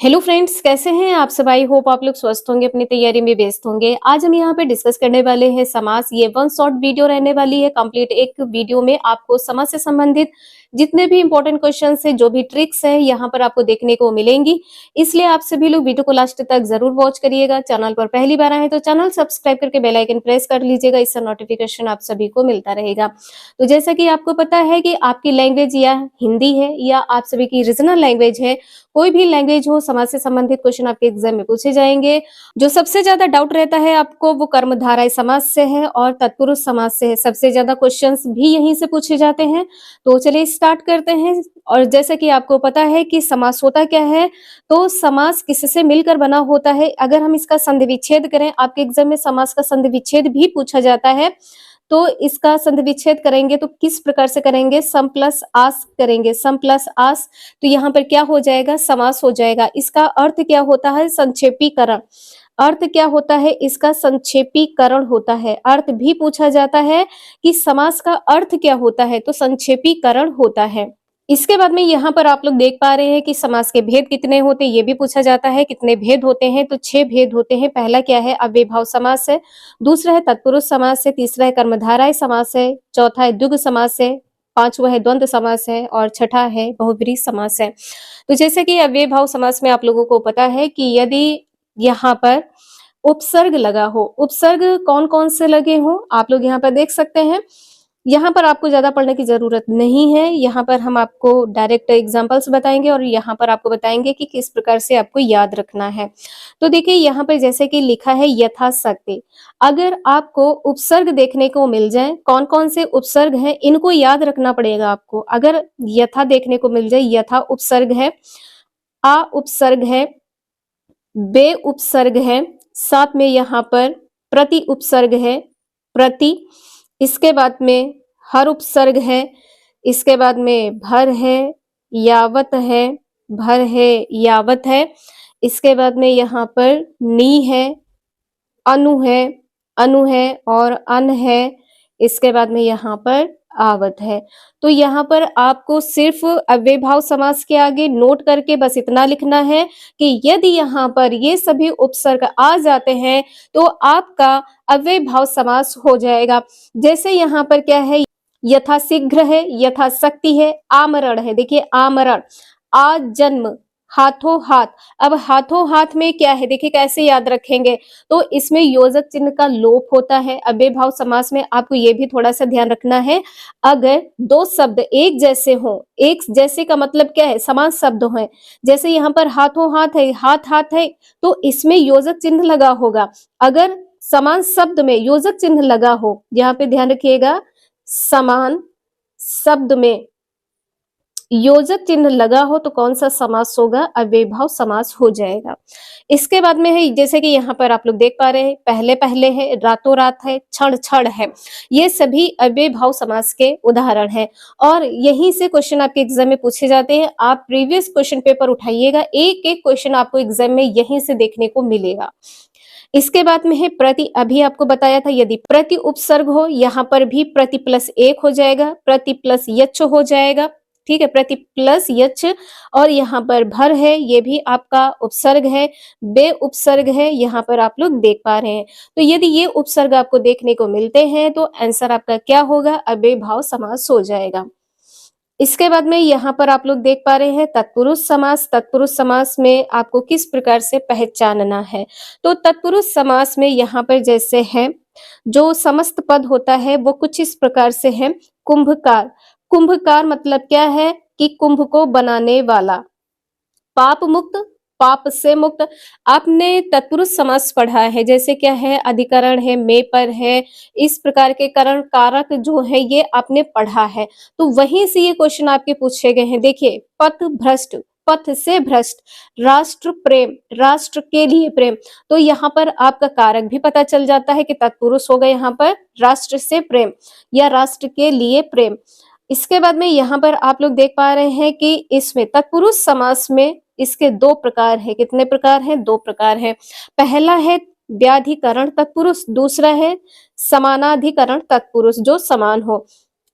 Hello friends, कैसे हैं आप सब। आई होप आप लोग स्वस्थ होंगे, अपनी तैयारी में व्यस्त होंगे। आज हम यहाँ पे डिस्कस करने वाले हैं समास। ये वन शॉर्ट वीडियो रहने वाली है। कंप्लीट एक वीडियो में आपको समास से संबंधित जितने भी इंपॉर्टेंट क्वेश्चंस है, जो भी ट्रिक्स है, यहाँ पर आपको देखने को मिलेंगी। इसलिए आप सभी लोग वीडियो को लास्ट तक जरूर वॉच करिएगा। चैनल पर पहली बार आए तो चैनल सब्सक्राइब करके बेल आइकन प्रेस कर लीजिएगा, इससे नोटिफिकेशन आप सभी को मिलता रहेगा। तो जैसा कि आपको पता है कि आपकी लैंग्वेज या हिंदी है या आप सभी की रीजनल लैंग्वेज है, कोई भी लैंग्वेज हो, समाज से संबंधित क्वेश्चन आपके एग्जाम में पूछे जाएंगे। जो सबसे ज्यादा डाउट रहता है आपको, वो कर्मधारय समाज से है और तत्पुरुष समाज से है। सबसे ज्यादा क्वेश्चंस भी यहीं से पूछे जाते हैं। तो चलिए स्टार्ट करते हैं। और जैसा कि आपको पता है कि समास होता क्या है, तो समास किससे मिलकर बना होता है। अगर हम इसका संधि विच्छेद करें, आपके एग्जाम में समास का संधि विच्छेद भी पूछा जाता है। तो इसका संधि विच्छेद करेंगे तो किस प्रकार से करेंगे, सम प्लस आस करेंगे। सम प्लस आस, तो यहाँ पर क्या हो जाएगा, समास हो जाएगा। इसका अर्थ क्या होता है, संक्षेपीकरण। अर्थ क्या होता है इसका, संक्षेपीकरण होता है। अर्थ भी पूछा जाता है कि समास का अर्थ क्या होता है, तो संक्षेपीकरण होता है। इसके बाद में यहाँ पर आप लोग देख पा रहे हैं कि समास के भेद कितने होते हैं, ये भी पूछा जाता है। कितने भेद होते हैं, तो 6 भेद होते हैं। पहला क्या है, अव्ययभाव समास है। दूसरा है तत्पुरुष समास है। तीसरा है कर्मधारय समास है। चौथा है द्विगु समास है। पांचवा है द्वंद्व समास है और छठा है बहुब्रीहि समास है। तो जैसे कि अव्ययभाव समास में आप लोगों को पता है कि यदि यहाँ पर उपसर्ग लगा हो, उपसर्ग कौन कौन से लगे हो आप लोग यहाँ पर देख सकते हैं। यहाँ पर आपको ज्यादा पढ़ने की जरूरत नहीं है। यहाँ पर हम आपको डायरेक्ट एग्जांपल्स बताएंगे और यहाँ पर आपको बताएंगे कि किस प्रकार से आपको याद रखना है। तो देखिए यहाँ पर जैसे कि लिखा है यथाशक्ति। अगर आपको उपसर्ग देखने को मिल जाए, कौन कौन से उपसर्ग हैं इनको याद रखना पड़ेगा आपको। अगर यथा देखने को मिल जाए, यथा उपसर्ग है, आ उपसर्ग है, बे उपसर्ग है, साथ में यहाँ पर प्रति उपसर्ग है, प्रति। इसके बाद में हर उपसर्ग है। इसके बाद में भर है, यावत है, भर है, यावत है। इसके बाद में यहाँ पर नी है, अनु है, अनु है और अन है। इसके बाद में यहाँ पर आवत है। तो यहाँ पर आपको सिर्फ अव्ययभाव समास के आगे नोट करके बस इतना लिखना है कि यदि यहाँ पर ये सभी उपसर्ग आ जाते हैं तो आपका अव्ययभाव समास हो जाएगा। जैसे यहाँ पर क्या है, यथाशीघ्र है, यथाशक्ति है, आमरण है। देखिए आमरण, आ जन्म, हाथों हाथ। अब हाथों हाथ में क्या है, देखिए कैसे याद रखेंगे, तो इसमें योजक चिन्ह का लोप होता है। अव्ययभाव समास में आपको ये भी थोड़ा सा ध्यान रखना है। अगर दो शब्द एक जैसे हों, एक जैसे का मतलब क्या है, समान शब्द हैं। जैसे यहाँ पर हाथों हाथ है, हाथ हाथ है, तो इसमें योजक चिन्ह लगा होगा। अगर समान शब्द में योजक चिन्ह लगा हो, यहाँ पे ध्यान रखिएगा, समान शब्द में योजक चिन्ह लगा हो तो कौन सा समास होगा, अव्ययभाव समास हो जाएगा। इसके बाद में है, जैसे कि यहाँ पर आप लोग देख पा रहे हैं, पहले पहले है, रातों रात है, क्षण क्षण है। ये सभी अव्ययभाव समास के उदाहरण हैं और यहीं से क्वेश्चन आपके एग्जाम में पूछे जाते हैं। आप प्रीवियस क्वेश्चन पेपर उठाइएगा, एक एक क्वेश्चन आपको एग्जाम में यहीं से देखने को मिलेगा। इसके बाद में है प्रति। अभी आपको बताया था, यदि प्रति उपसर्ग हो, यहाँ पर भी प्रति प्लस एक हो जाएगा, प्रति प्लस यच्छ हो जाएगा। ठीक है, प्रति प्लस यच्छ। और यहाँ पर भर है, ये भी आपका उपसर्ग है। बे उपसर्ग है, यहाँ पर आप लोग देख पा रहे हैं। तो यदि ये उपसर्ग आपको देखने को मिलते हैं तो आंसर आपका क्या होगा, अव्ययभाव समास हो जाएगा। इसके बाद में यहाँ पर आप लोग देख पा रहे हैं तत्पुरुष समास। तत्पुरुष समास में आपको किस प्रकार से पहचानना है, तो तत्पुरुष समास में यहाँ पर जैसे है, जो समस्त पद होता है वो कुछ इस प्रकार से है। कुंभकार, कुंभकार मतलब क्या है कि कुंभ को बनाने वाला। पाप मुक्त, पाप से मुक्त। आपने तत्पुरुष समास पढ़ा है, जैसे क्या है, अधिकरण है, में पर है, इस प्रकार के करण कारक जो है ये आपने पढ़ा है। तो वहीं से ये क्वेश्चन आपके पूछे गए हैं। देखिए, पथ भ्रष्ट, पथ से भ्रष्ट, राष्ट्र प्रेम, राष्ट्र के लिए प्रेम। तो यहाँ पर आपका कारक भी पता चल जाता है कि तत्पुरुष होगा यहाँ पर राष्ट्र से प्रेम या राष्ट्र के लिए प्रेम। इसके बाद में यहाँ पर आप लोग देख पा रहे हैं कि इसमें तत्पुरुष समास में इसके दो प्रकार है। कितने प्रकार हैं, दो प्रकार है। पहला है व्याधिकरण तत्पुरुष, दूसरा है समानाधिकरण तत्पुरुष, जो समान हो।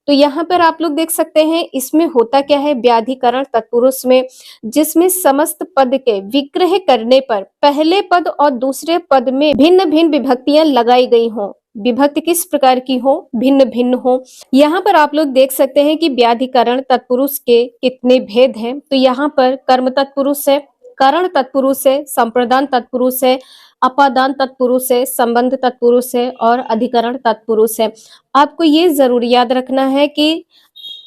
तो यहाँ पर आप लोग देख सकते हैं इसमें होता क्या है, व्याधिकरण तत्पुरुष में, जिसमें समस्त पद के विग्रह करने पर पहले पद और दूसरे पद में भिन्न भिन्न विभक्तियां लगाई गई हों। विभक्ति किस प्रकार की हो, भिन्न भिन्न हो। यहाँ पर आप लोग देख सकते हैं कि व्याधिकरण तत्पुरुष के कितने भेद हैं। तो यहाँ पर कर्म तत्पुरुष है, करण तत्पुरुष है, संप्रदान तत्पुरुष है, अपादान तत्पुरुष है, संबंध तत्पुरुष है और अधिकरण तत्पुरुष है। आपको ये जरूर याद रखना है कि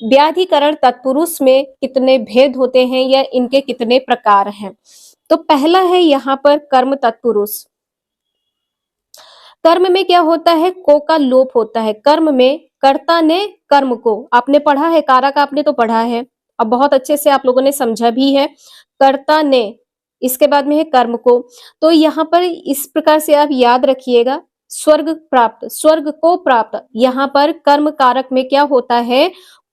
व्याधिकरण तत्पुरुष में कितने भेद होते हैं या इनके कितने प्रकार हैं। तो पहला है यहाँ पर कर्म तत्पुरुष। कर्म में क्या होता है, को का लोप होता है। कर्म में कर्ता ने कर्म को, आपने पढ़ा है कारक, आपने तो पढ़ा है, अब बहुत अच्छे से आप लोगों ने समझा भी है। कर्ता ने, इसके बाद में है कर्म को। तो यहाँ पर इस प्रकार से आप याद रखिएगा, स्वर्ग प्राप्त, स्वर्ग को प्राप्त। यहाँ पर कर्म कारक में क्या होता है,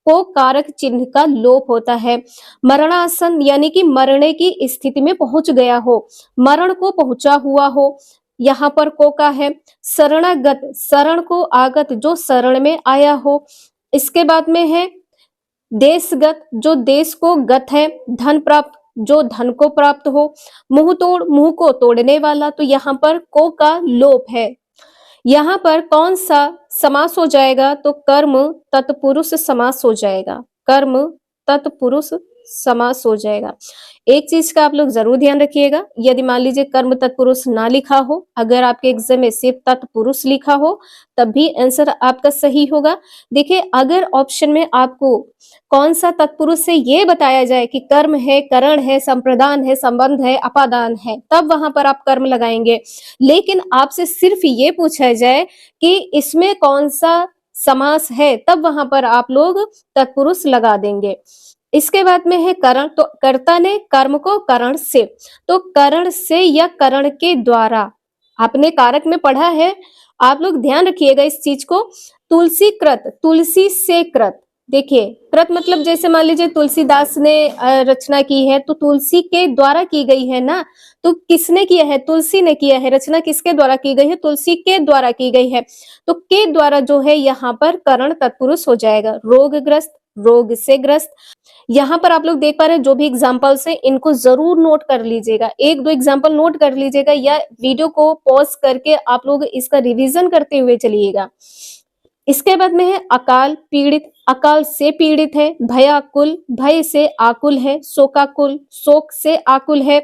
को कारक चिन्ह का लोप होता है। मरणासन यानी कि मरने की स्थिति में पहुंच गया हो, मरण को पहुंचा हुआ हो, यहाँ पर को का है। शरणागत, शरण को आगत, जो शरण में आया हो। इसके बाद में है देशगत, जो देश को गत है। धन प्राप्त, जो धन को प्राप्त हो। मुंह तोड़, मुंह को तोड़ने वाला। तो यहाँ पर को का लोप है। यहाँ पर कौन सा समास हो जाएगा, तो कर्म तत्पुरुष समास हो जाएगा, कर्म तत्पुरुष समास हो जाएगा। एक चीज का आप लोग जरूर ध्यान रखिएगा, यदि मान लीजिए कर्म तत्पुरुष ना लिखा हो, अगर आपके एग्जाम में सिर्फ तत्पुरुष लिखा हो, तब भी आंसर आपका सही होगा। देखिए, अगर ऑप्शन में आपको कौन सा तत्पुरुष से ये बताया जाए कि कर्म है, करण है, संप्रदान है, संबंध है, अपादान है, तब वहां पर आप कर्म लगाएंगे। लेकिन आपसे सिर्फ ये पूछा जाए कि इसमें कौन सा समास है, तब वहां पर आप लोग तत्पुरुष लगा देंगे। इसके बाद में है करण। तो कर्ता ने कर्म को करण से, तो करण से या करण के द्वारा, आपने कारक में पढ़ा है, आप लोग ध्यान रखिएगा इस चीज को। तुलसी कृत, तुलसी से कृत। देखिए, कृत मतलब जैसे मान लीजिए तुलसीदास ने रचना की है, तो तुलसी के द्वारा की गई है ना। तो किसने किया है, तुलसी ने किया है। रचना किसके द्वारा की गई है, तुलसी के द्वारा की गई है। तो के द्वारा जो है यहाँ पर करण तत्पुरुष हो जाएगा। रोगग्रस्त, रोग से ग्रस्त। यहाँ पर आप लोग देख पा रहे हैं जो भी एग्जाम्पल्स है, इनको जरूर नोट कर लीजिएगा, एक दो एग्जाम्पल नोट कर लीजिएगा, या वीडियो को पॉज करके आप लोग इसका रिवीजन करते हुए चलिएगा। इसके बाद में है अकाल पीड़ित, अकाल से पीड़ित है। भयाकुल, भय से आकुल है। शोकाकुल, शोक से आकुल है।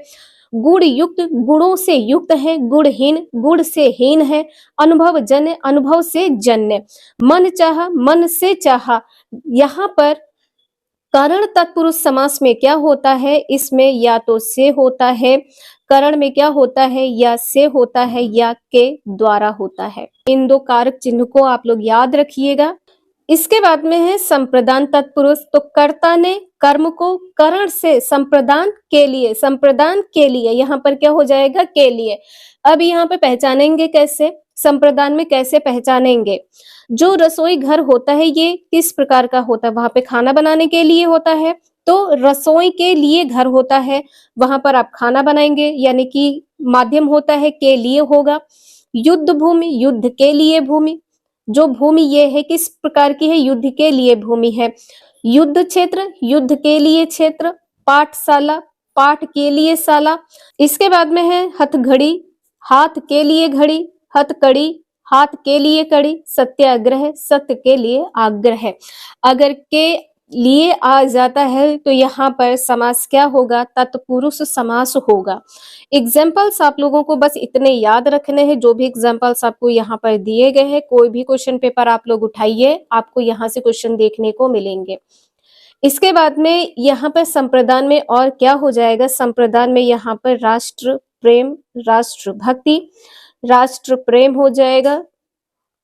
गुण युक्त, गुणों से युक्त है। गुणहीन, गुण से हीन है। अनुभव जन्य, अनुभव से जन्य। मन चाहा, मन से चाहा। यहाँ पर करण तत्पुरुष समास में क्या होता है, इसमें या तो से होता है, करण में क्या होता है, या से होता है या के द्वारा होता है। इन दो कारक चिन्ह को आप लोग याद रखिएगा। इसके बाद में है संप्रदान तत्पुरुष। तो कर्ता ने कर्म को करण से संप्रदान के लिए, संप्रदान के लिए, यहाँ पर क्या हो जाएगा, के लिए। अब यहाँ पे पहचानेंगे कैसे, संप्रदान में कैसे पहचानेंगे। जो रसोई घर होता है ये किस प्रकार का होता है, वहां पे खाना बनाने के लिए होता है, तो रसोई के लिए घर होता है, वहां पर आप खाना बनाएंगे, यानी कि माध्यम होता है के लिए होगा। युद्ध भूमि, युद्ध के लिए भूमि, जो भूमि ये है किस प्रकार की है, युद्ध के लिए भूमि है। युद्ध क्षेत्र, युद्ध के लिए क्षेत्र। पाठशाला, पाठ के लिए शाला। इसके बाद में है हथघड़ी, हाथ के लिए घड़ी। हथकड़ी, हाथ के लिए कड़ी। सत्याग्रह, सत्य के लिए आग्रह। अगर के लिए आ जाता है तो यहाँ पर समास क्या होगा, तत्पुरुष समास होगा। एग्जाम्पल्स आप लोगों को बस इतने याद रखने हैं, जो भी एग्जाम्पल्स आपको यहाँ पर दिए गए हैं। कोई भी क्वेश्चन पेपर आप लोग उठाइए, आपको यहाँ से क्वेश्चन देखने को मिलेंगे। इसके बाद में यहाँ पर संप्रदान में और क्या हो जाएगा, संप्रदान में यहाँ पर राष्ट्र प्रेम, राष्ट्र भक्ति, राष्ट्र प्रेम हो जाएगा।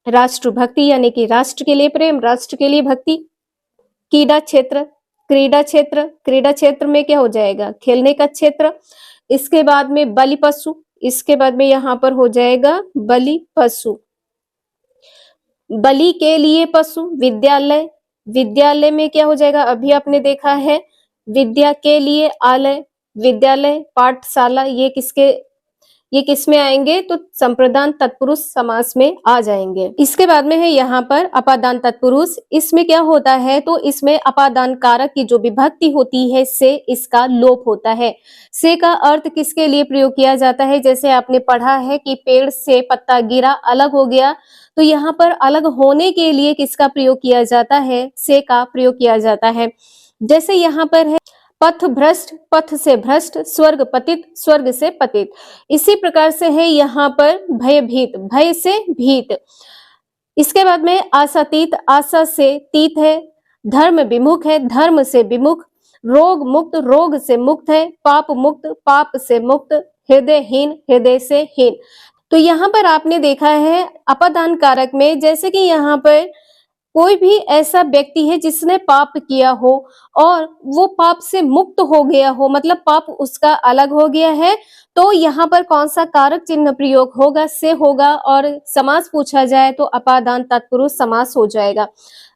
राष्ट्र भक्ति यानी कि राष्ट्र के लिए प्रेम, राष्ट्र के लिए भक्ति। क्रीड़ा क्षेत्र, क्रीड़ा क्षेत्र, क्रीड़ा क्षेत्र में क्या हो जाएगा, खेलने का क्षेत्र। इसके बाद में बलि पशु, इसके बाद में यहाँ पर हो जाएगा बलि पशु। बलि के लिए पशु। विद्यालय, विद्यालय में क्या हो जाएगा, अभी आपने देखा है विद्या के लिए आलय, विद्यालय। पाठशाला, ये किसके ये किस में आएंगे? तो संप्रदान तत्पुरुष समास में आ जाएंगे। इसके बाद में है यहाँ पर अपादान तत्पुरुष। इसमें क्या होता है? तो इसमें अपादान कारक की जो विभक्ति होती है से, इसका लोप होता है। से का अर्थ किसके लिए प्रयोग किया जाता है? जैसे आपने पढ़ा है कि पेड़ से पत्ता गिरा, अलग हो गया, तो यहाँ पर अलग होने के लिए किसका प्रयोग किया जाता है? से का प्रयोग किया जाता है। जैसे यहाँ पर है पथ भ्रष्ट, पथ से भ्रष्ट, स्वर्ग पतित, स्वर्ग से पतित। इसी प्रकार से है यहाँ पर भयभीत, भय से भीत। इसके बाद में आशातीत, आशा से तीत है। धर्म विमुख है, धर्म से विमुख। रोग मुक्त, रोग से मुक्त है। पाप मुक्त, पाप से मुक्त। हृदयहीन, हृदय से हीन। तो यहाँ पर आपने देखा है अपादान कारक में, जैसे कि यहाँ पर कोई भी ऐसा व्यक्ति है जिसने पाप किया हो और वो पाप से मुक्त हो गया हो, मतलब पाप उसका अलग हो गया है, तो यहाँ पर कौन सा कारक चिन्ह प्रयोग होगा? से होगा। और समास पूछा जाए तो अपादान तत्पुरुष समास हो जाएगा।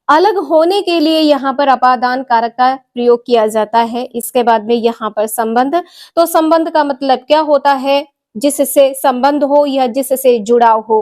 अलग होने के लिए यहाँ पर अपादान कारक का प्रयोग किया जाता है। इसके बाद में यहाँ पर संबंध, तो संबंध का मतलब क्या होता है? जिससे संबंध हो या जिससे जुड़ाव हो।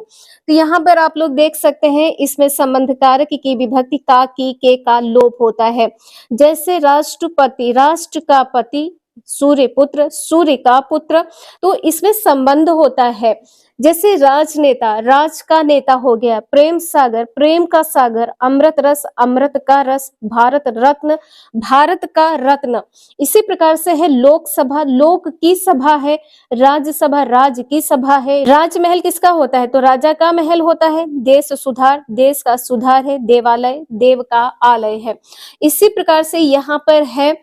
तो यहाँ पर आप लोग देख सकते हैं इसमें संबंध कारक की विभक्ति का, की, के का लोप होता है। जैसे राष्ट्रपति, राष्ट्र का पति, सूर्य पुत्र, सूर्य का पुत्र, तो इसमें संबंध होता है। जैसे राजनेता, राज का नेता हो गया। प्रेम सागर, प्रेम का सागर। अमृत रस, अमृत का रस। भारत रत्न, भारत का रत्न। इसी प्रकार से है लोकसभा, लोक की सभा है। राज्यसभा, राज्य की सभा है। राजमहल किसका होता है? तो राजा का महल होता है। देश सुधार, देश का सुधार है। देवालय, देव का आलय है। इसी प्रकार से यहाँ पर है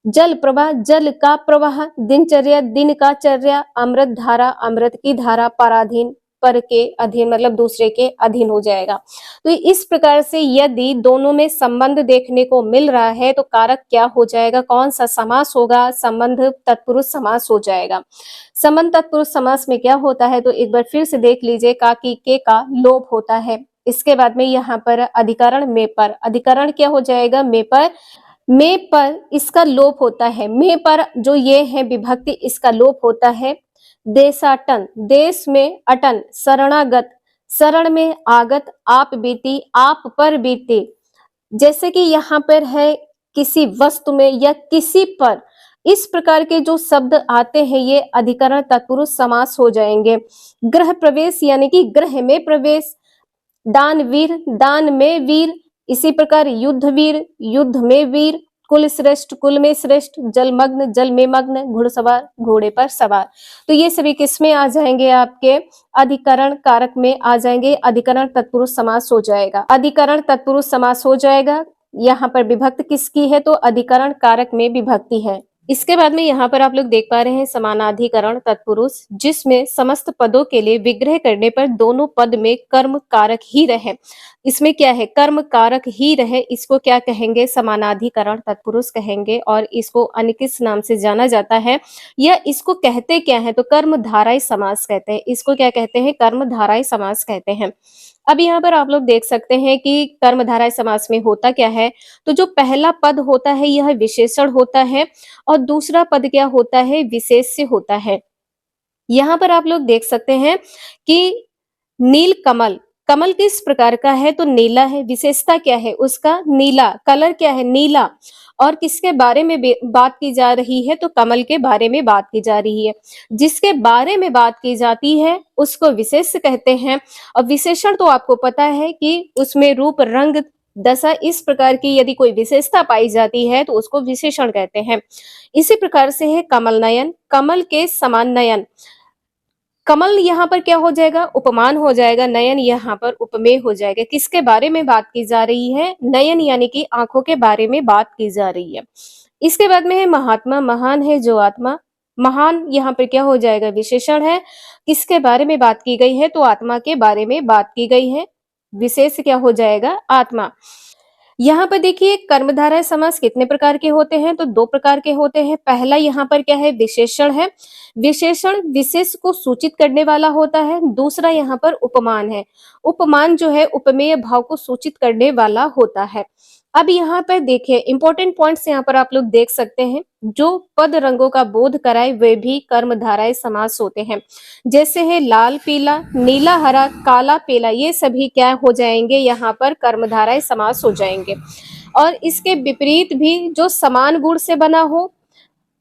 जल प्रवाह, जल का प्रवाह। दिनचर्या, दिन का चर्या। अमृत धारा, अमृत की धारा। पराधीन, पर के अधीन, मतलब दूसरे के अधीन हो जाएगा। तो इस प्रकार से यदि दोनों में संबंध देखने को मिल रहा है तो कारक क्या हो जाएगा? कौन सा समास होगा? संबंध तत्पुरुष समास हो जाएगा। संबंध तत्पुरुष समास में क्या होता है? तो एक बार फिर से देख लीजिए, का, की, के का लोप होता है। इसके बाद में यहाँ पर अधिकरण में पर, अधिकरण क्या हो जाएगा? में पर। में पर इसका लोप होता है। में पर जो ये है विभक्ति, इसका लोप होता है। देशाटन, देश में अटन। शरणागत, शरण में आगत। आप बीती, आप पर बीती। जैसे कि यहाँ पर है किसी वस्तु में या किसी पर, इस प्रकार के जो शब्द आते हैं ये अधिकरण तत्पुरुष समास हो जाएंगे। गृह प्रवेश यानी कि गृह में प्रवेश। दानवीर, दान में वीर। इसी प्रकार युद्धवीर, युद्ध में वीर। कुल श्रेष्ठ, कुल में श्रेष्ठ। जलमग्न, जल में मग्न। घुड़सवार, घोड़े पर सवार। तो ये सभी किसमें आ जाएंगे? आपके अधिकरण कारक में आ जाएंगे। अधिकरण तत्पुरुष समास हो जाएगा। अधिकरण तत्पुरुष समास हो जाएगा। यहाँ पर विभक्ति किसकी है? तो अधिकरण कारक में विभक्ति है। इसके बाद में यहाँ पर आप लोग देख पा रहे हैं समानाधिकरण तत्पुरुष, जिसमें समस्त पदों के लिए विग्रह करने पर दोनों पद में कर्म कारक ही रहे। इसमें क्या है? कर्म कारक ही रहे। इसको क्या कहेंगे? समानाधिकरण तत्पुरुष कहेंगे। और इसको अन्य किस नाम से जाना जाता है या इसको कहते क्या है? तो कर्मधारय समास कहते हैं। इसको क्या कहते हैं? कर्मधारय समास कहते हैं। अब यहाँ पर आप लोग देख सकते हैं कि कर्मधारय समास में होता क्या है? तो जो पहला पद होता है यह विशेषण होता है और दूसरा पद क्या होता है? विशेष्य होता है। यहाँ पर आप लोग देख सकते हैं कि नील कमल, कमल किस प्रकार का है? तो नीला है। विशेषता क्या है उसका? नीला। कलर क्या है? नीला। और किसके बारे में बात की जा रही है? तो कमल के बारे में बात की जा रही है। जिसके बारे में बात की जाती है उसको विशेष कहते हैं। और विशेषण तो आपको पता है कि उसमें रूप, रंग, दशा, इस प्रकार की यदि कोई विशेषता पाई जाती है तो उसको विशेषण कहते हैं। इसी प्रकार से है कमल नयन, कमल के समान नयन। कमल यहाँ पर क्या हो जाएगा? उपमान हो जाएगा। नयन यहाँ पर उपमेय हो जाएगा। किसके बारे में बात की जा रही है? नयन यानी कि आंखों के बारे में बात की जा रही है। इसके बाद में है महात्मा, महान है जो आत्मा। महान यहाँ पर क्या हो जाएगा? विशेषण है। किसके बारे में बात की गई है? तो आत्मा के बारे में बात की गई है। विशेष क्या हो जाएगा? आत्मा। यहाँ पर देखिए कर्मधारय समास कितने प्रकार के होते हैं? तो दो प्रकार के होते हैं। पहला यहाँ पर क्या है? विशेषण है। विशेषण विशेष को सूचित करने वाला होता है। दूसरा यहाँ पर उपमान है। उपमान जो है उपमेय भाव को सूचित करने वाला होता है। अब यहाँ पर देखिए इंपॉर्टेंट पॉइंट्स यहाँ पर आप लोग देख सकते हैं। जो पद रंगों का बोध कराए वे भी कर्मधारय समास होते हैं। जैसे है लाल पीला, नीला हरा, काला पीला, ये सभी क्या हो जाएंगे, यहाँ पर कर्मधारय समास हो जाएंगे। और इसके विपरीत भी जो समान गुण से बना हो,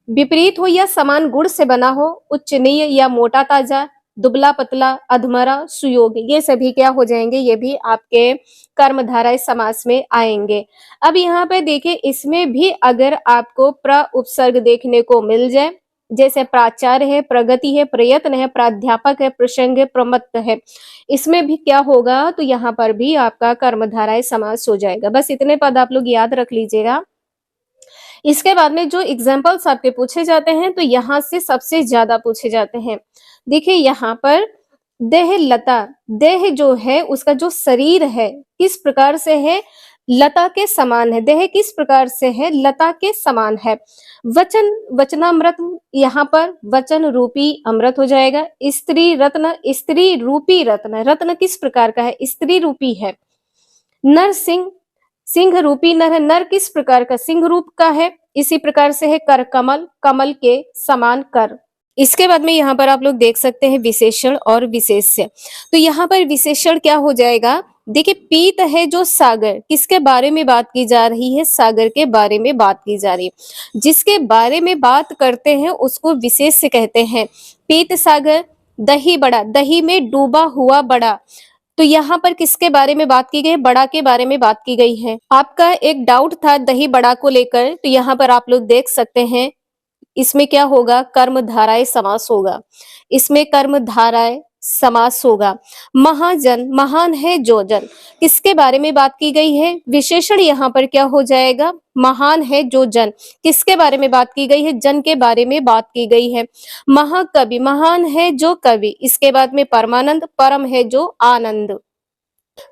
विपरीत हो या समान गुण से बना हो, उच्चनीय या मोटा ताजा, दुबला पतला, अधमरा, सुयोग, ये सभी क्या हो जाएंगे, ये भी आपके कर्मधारय समास में आएंगे। अब यहाँ पे देखिए इसमें भी अगर आपको प्र उपसर्ग देखने को मिल जाए, जैसे प्राचार्य है, प्रगति है, प्रयत्न है, प्राध्यापक है, प्रसंग है, प्रमत्त है, इसमें भी क्या होगा, तो यहाँ पर भी आपका कर्मधारय समास हो जाएगा। बस इतने पद आप लोग याद रख लीजिएगा। इसके बाद में जो एग्जाम्पल्स आपके पूछे जाते हैं, तो यहाँ से सबसे ज्यादा पूछे जाते हैं। देखिए यहाँ पर देह लता, देह जो है उसका जो शरीर है किस प्रकार से है, लता के समान है। देह किस प्रकार से है, लता के समान है। वचन, वचनामृत, यहाँ पर वचन रूपी अमृत हो जाएगा। स्त्री रत्न, स्त्री रूपी रत्न, रत्न किस प्रकार का है, स्त्री रूपी है। नर सिंह, सिंह रूपी नर है, नर किस प्रकार का, सिंह रूप का है। इसी प्रकार से है कर कमल, कमल के समान कर। इसके बाद में यहाँ पर आप लोग देख सकते हैं विशेषण और विशेष्य। तो यहाँ पर विशेषण क्या हो जाएगा, देखिए पीत है जो सागर, किसके बारे में बात की जा रही है, सागर के बारे में बात की जा रही है। जिसके बारे में बात करते हैं उसको विशेष्य कहते हैं। पीत सागर, दही बड़ा, दही में डूबा हुआ बड़ा, तो यहाँ पर किसके बारे में बात की गई है, बड़ा के बारे में बात की गई है। आपका एक डाउट था दही बड़ा को लेकर, तो यहाँ पर आप लोग देख सकते हैं इसमें क्या होगा, कर्मधारय समास होगा। इसमें कर्मधारय समास होगा। महाजन, महान है जो जन, किसके बारे में बात की गई है, विशेषण यहाँ पर क्या हो जाएगा, महान है जो जन, किसके बारे में बात की गई है, जन के बारे में बात की गई है। महाकवि, महान है जो कवि, इसके बाद में परमानंद, परम है जो आनंद।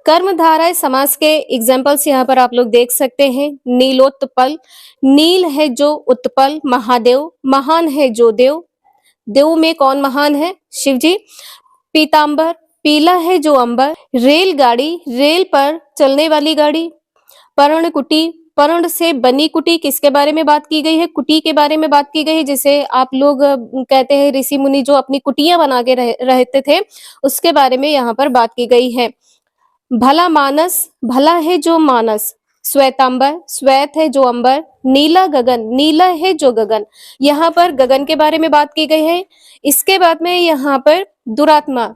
कर्मधारय समास के एग्जाम्पल्स यहाँ पर आप लोग देख सकते हैं। नीलोत्पल, नील है जो उत्पल, महादेव, महान है जो देव, देव में कौन महान है, शिव जी। पीतांबर, पीला है जो अंबर। रेलगाड़ी, रेल पर चलने वाली गाड़ी। पर्णकुटी, पर्ण से बनी कुटी, किसके बारे में बात की गई है, कुटी के बारे में बात की गई है। जिसे आप लोग कहते हैं ऋषि मुनि जो अपनी कुटियां बना के रहते थे, उसके बारे में यहाँ पर बात की गई है। भला मानस, भला है जो मानस। श्वेतांबर, श्वेत है जो अंबर। नीला गगन, नीला है जो गगन, यहाँ पर गगन के बारे में बात की गई है। इसके बाद में यहाँ पर दुरात्मा,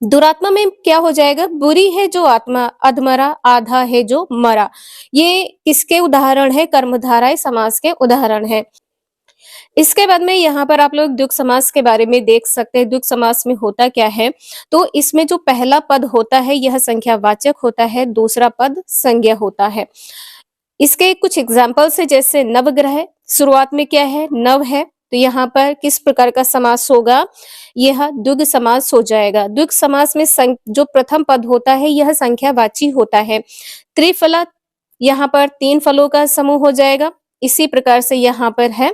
दुरात्मा में क्या हो जाएगा, बुरी है जो आत्मा, अधमरा, आधा है जो मरा। ये किसके उदाहरण है, कर्मधारय समास के उदाहरण है। इसके बाद में यहाँ पर आप लोग द्विगु समास के बारे में देख सकते हैं। द्विगु समास में होता क्या है, तो इसमें जो पहला पद होता है यह संख्यावाचक होता है, दूसरा पद संज्ञा होता है। इसके कुछ एग्जाम्पल्स है, जैसे नवग्रह, शुरुआत में क्या है, नव है, तो यहाँ पर किस प्रकार का समास होगा, यह द्विगु समास हो जाएगा। द्विगु समास में जो प्रथम पद होता है यह संख्यावाची होता है। त्रिफला, यहाँ पर 3 फलों का समूह हो जाएगा। इसी प्रकार से यहाँ पर है,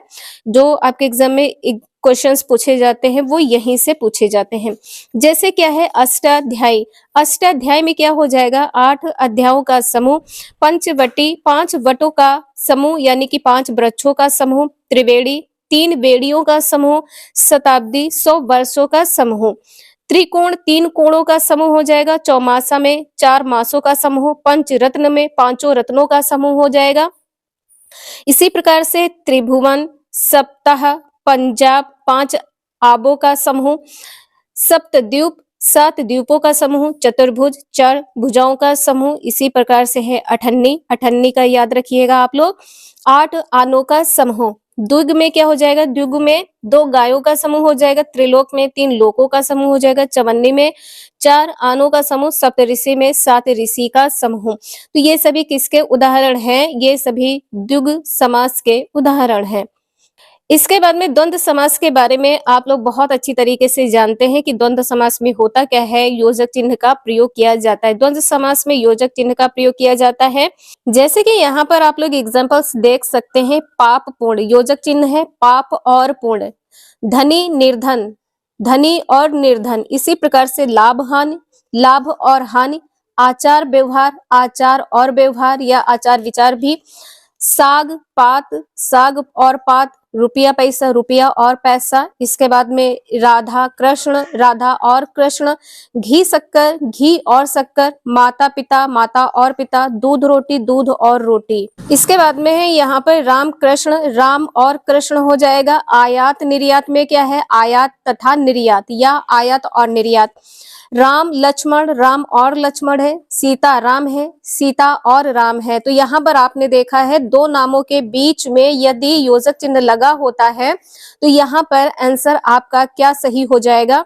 जो आपके एग्जाम में क्वेश्चंस पूछे जाते हैं वो यहीं से पूछे जाते हैं। जैसे क्या है, अष्टाध्यायी, अष्टाध्यायी में क्या हो जाएगा, 8 अध्यायों का समूह। पंचवटी, 5 वटों का समूह, यानी कि 5 वृक्षों का समूह। त्रिवेणी, 3 बेड़ियों का समूह। शताब्दी, 100 वर्षों का समूह। त्रिकोण, 3 कोणों का समूह हो जाएगा। चौमासा में 4 मासों का समूह। पंचरत्न में 5 रत्नों का समूह हो जाएगा। इसी प्रकार से त्रिभुवन, सप्ताह, पंजाब, 5 आबों का समूह। सप्तद्वीप, 7 द्वीपों का समूह। चतुर्भुज, 4 भुजाओं का समूह। इसी प्रकार से है अठन्नी, अठन्नी का याद रखिएगा आप लोग, 8 आनों का समूह। द्विगु में क्या हो जाएगा, द्विगु में 2 गायों का समूह हो जाएगा। त्रिलोक में 3 लोकों का समूह हो जाएगा। चवन्नी में 4 आनों का समूह। सप्तऋषि में 7 ऋषि का समूह। तो ये सभी किसके उदाहरण हैं, ये सभी द्विगु समास के उदाहरण हैं। इसके बाद में द्वंद्व समास के बारे में आप लोग बहुत अच्छी तरीके से जानते हैं कि द्वंद्व समास में होता क्या है, योजक चिन्ह का प्रयोग किया जाता है। द्वंद्व समास में योजक चिन्ह का प्रयोग किया जाता है। जैसे कि यहाँ पर आप लोग एग्जांपल्स देख सकते हैं। पाप पूर्ण, योजक चिन्ह है पाप और पूर्ण। धनी निर्धन, धनी और निर्धन। इसी प्रकार से लाभ हानि, लाभ और हानि। आचार व्यवहार, आचार और व्यवहार या आचार विचार भी। साग पात, साग और पात, रुपया पैसा, रुपया और पैसा। इसके बाद में राधा कृष्ण, राधा और कृष्ण। घी शक्कर, घी और शक्कर। माता पिता, माता और पिता। दूध रोटी, दूध और रोटी। इसके बाद में है यहाँ पर राम कृष्ण, राम और कृष्ण हो जाएगा। आयात निर्यात में क्या है? आयात तथा निर्यात या आयात और निर्यात। राम लक्ष्मण, राम और लक्ष्मण है। सीता राम है, सीता और राम है। तो यहाँ पर आपने देखा है दो नामों के बीच में यदि योजक चिन्ह लगा होता है तो यहाँ पर आंसर आपका क्या सही हो जाएगा?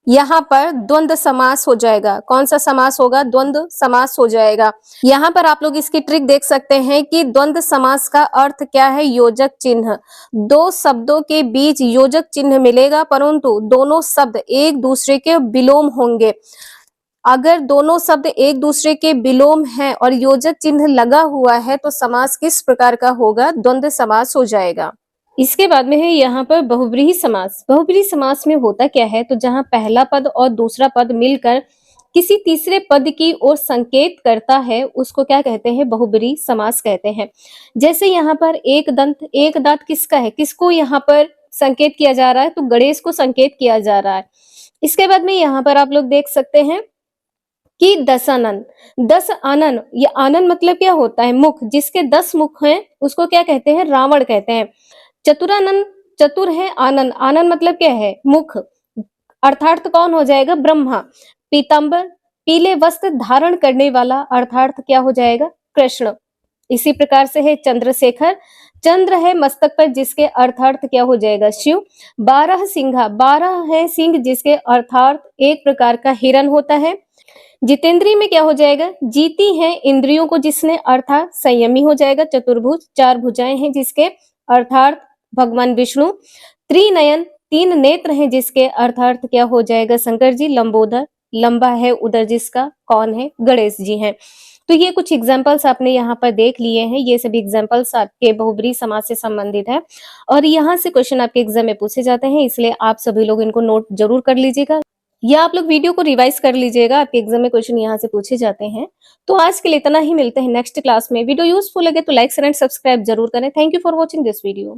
यहाँ पर द्वंद्व समास हो जाएगा। कौन सा समास होगा? द्वंद्व समास हो जाएगा। यहाँ पर आप लोग इसकी ट्रिक देख सकते हैं कि द्वंद्व समास का अर्थ क्या है? योजक चिन्ह। दो शब्दों के बीच योजक चिन्ह मिलेगा परंतु दोनों शब्द एक दूसरे के विलोम होंगे। अगर दोनों शब्द एक दूसरे के विलोम हैं और योजक चिन्ह लगा हुआ है तो समास किस प्रकार का होगा? द्वंद्व समास हो जाएगा। इसके बाद में है यहाँ पर बहुब्रीहि समास। बहुब्रीहि समास में होता क्या है? तो जहाँ पहला पद और दूसरा पद मिलकर किसी तीसरे पद की ओर संकेत करता है उसको क्या कहते हैं? बहुब्रीहि समास कहते हैं। जैसे यहाँ पर एक दंत, एक दांत किसका है? किसको यहाँ पर संकेत किया जा रहा है? तो गणेश को संकेत किया जा रहा है। इसके बाद में यहाँ पर आप लोग देख सकते हैं कि दस आनन, दस आनन, ये आनन मतलब क्या होता है? मुख। जिसके 10 मुख हैं उसको क्या कहते हैं? रावण कहते हैं। चतुरानन, चतुर है आनन, आनन मतलब क्या है? मुख। अर्थात कौन हो जाएगा? ब्रह्मा। पीतांबर, पीले वस्त्र धारण करने वाला, अर्थात क्या हो जाएगा? कृष्ण। इसी प्रकार से है चंद्रशेखर, चंद्र है मस्तक पर जिसके अर्थात क्या हो जाएगा? शिव। 12 सिंघा, 12 है सिंह जिसके अर्थात एक प्रकार का हिरण होता है। जितेंद्रिय में क्या हो जाएगा? जीती है इंद्रियों को जिसने, अर्थात संयमी हो जाएगा। चतुर्भुज, 4 भुजाएं हैं जिसके, अर्थात भगवान विष्णु। त्रिनयन, 3 नेत्र हैं जिसके, अर्थात क्या हो जाएगा? शंकर जी। लंबोदर, लंबा है उदर जिसका, कौन है? गणेश जी हैं। तो ये कुछ एग्जाम्पल्स आपने यहाँ पर देख लिए हैं। ये सभी एग्जाम्पल्स आपके बहुब्रीहि समास से संबंधित है और यहाँ से क्वेश्चन आपके एग्जाम में पूछे जाते हैं, इसलिए आप सभी लोग इनको नोट जरूर कर लीजिएगा या आप लोग वीडियो को रिवाइज कर लीजिएगा। आपके एग्जाम में क्वेश्चन यहाँ से पूछे जाते हैं। तो आज के लिए इतना ही, मिलते हैं नेक्स्ट क्लास में। वीडियो यूजफुल लगे तो लाइक शेयर एंड सब्सक्राइब जरूर करें। Thank you for watching this video.